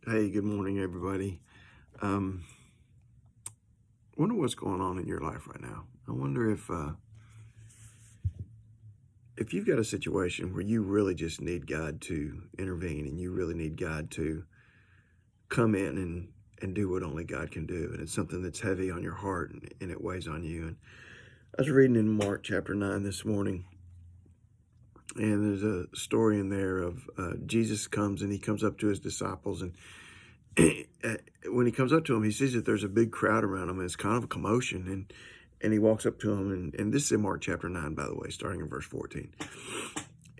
Hey, good morning, everybody. Um, I wonder what's going on in your life right now. I wonder if you've got a situation where you really just need God to intervene, and you really need God to come in and do what only God can do, and it's something that's heavy on your heart and it weighs on you. And I was reading in Mark chapter 9 this morning, and there's a story in there of Jesus comes and he comes up to his disciples, and when he comes up to them, he sees that there's a big crowd around him, and it's kind of a commotion. And he walks up to him, and this is in Mark chapter 9, by the way, starting in verse 14.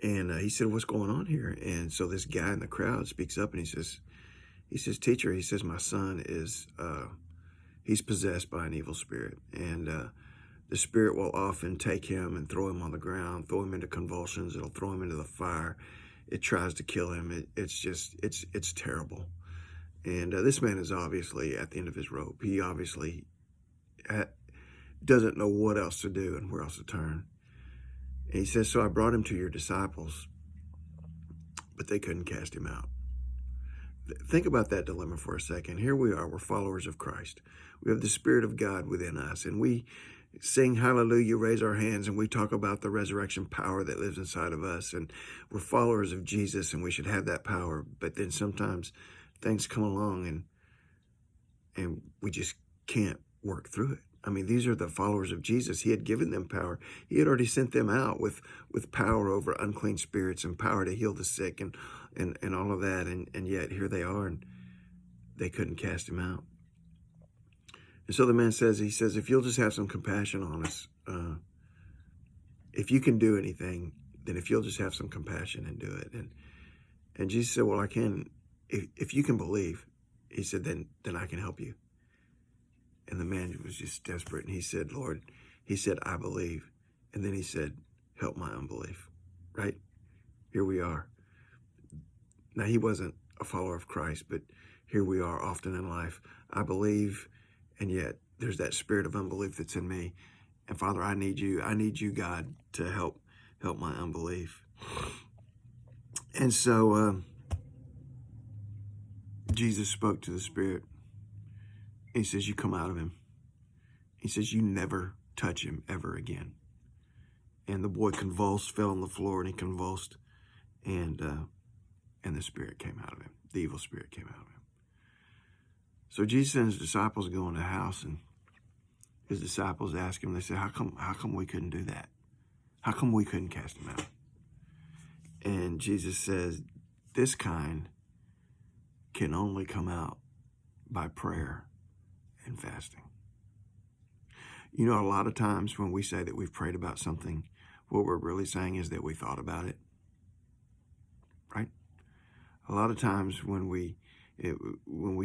And he said, "What's going on here?" And so this guy in the crowd speaks up, and he says, "Teacher," he says, "my son is he's possessed by an evil spirit, and the spirit will often take him and throw him on the ground, throw him into convulsions. It'll throw him into the fire. It tries to kill him. It's terrible." And this man is obviously at the end of his rope. He obviously doesn't know what else to do and where else to turn. And he says, "So I brought him to your disciples, but they couldn't cast him out." Think about that dilemma for a second. Here we are, we're followers of Christ. We have the Spirit of God within us, and we sing hallelujah, raise our hands, and we talk about the resurrection power that lives inside of us. And we're followers of Jesus, and we should have that power. But then sometimes things come along and we just can't work through it. I mean, these are the followers of Jesus. He had given them power. He had already sent them out with power over unclean spirits and power to heal the sick and all of that. And yet here they are, and they couldn't cast him out. And so the man says, he says, "If you'll just have some compassion on us, if you can do anything, then if you'll just have some compassion and do it." And Jesus said, "Well, I can, if you can believe." He said, then I can help you." And the man was just desperate. And he said, "Lord," he said, "I believe." And then he said, "Help my unbelief." Right? Here we are. Now, he wasn't a follower of Christ, but here we are often in life. I believe, and yet there's that spirit of unbelief that's in me. And Father, I need you. I need you, God, to help my unbelief. And so Jesus spoke to the spirit. He says, "You come out of him." He says, "You never touch him ever again." And the boy convulsed, fell on the floor, and he convulsed, and the spirit came out of him. The evil spirit came out of him. So Jesus and his disciples go in the house, and his disciples ask him, they say, how come we couldn't do that? How come we couldn't cast him out?" And Jesus says, "This kind can only come out by prayer and fasting." You know, a lot of times when we say that we've prayed about something, what we're really saying is that we thought about it, right? A lot of times when we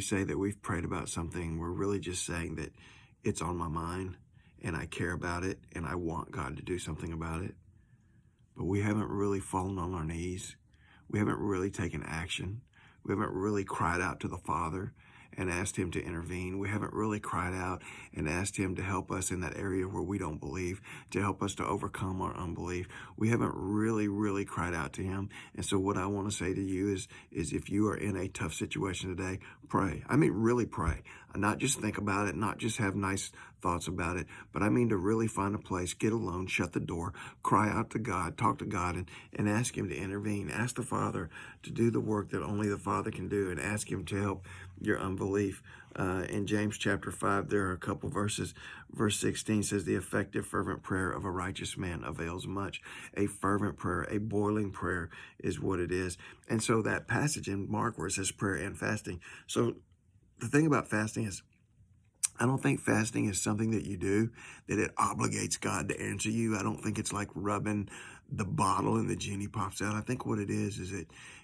say that we've prayed about something, we're really just saying that it's on my mind and I care about it and I want God to do something about it. But we haven't really fallen on our knees. We haven't really taken action. We haven't really cried out to the Father and asked him to intervene. We haven't really cried out and asked him to help us in that area where we don't believe, to help us to overcome our unbelief. We haven't really cried out to him. And so what I want to say to you is if you are in a tough situation today, pray. I mean, really pray. Not just think about it, not just have nice thoughts about it, but I mean to really find a place, get alone, shut the door, cry out to God, talk to God, and ask him to intervene. Ask the Father to do the work that only the Father can do, and ask him to help your unbelief. In James chapter 5, there are a couple verses. Verse 16 says, "The effective, fervent prayer of a righteous man avails much." A fervent prayer, a boiling prayer is what it is. And so that passage in Mark where it says prayer and fasting. So the thing about fasting is, I don't think fasting is something that you do, that it obligates God to answer you. I don't think it's like rubbing the bottle and the genie pops out. I think what it is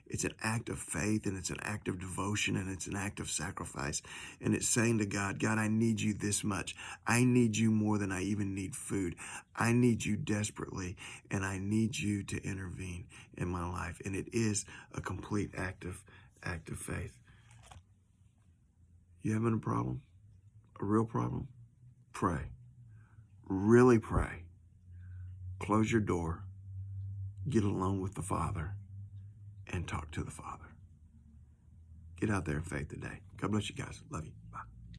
it's an act of faith, and it's an act of devotion, and it's an act of sacrifice. And it's saying to God, "God, I need you this much. I need you more than I even need food. I need you desperately, and I need you to intervene in my life." And it is a complete act of faith. You having a problem? A real problem? Pray. Really pray. Close your door. Get alone with the Father and talk to the Father. Get out there in faith today. God bless you guys. Love you. Bye.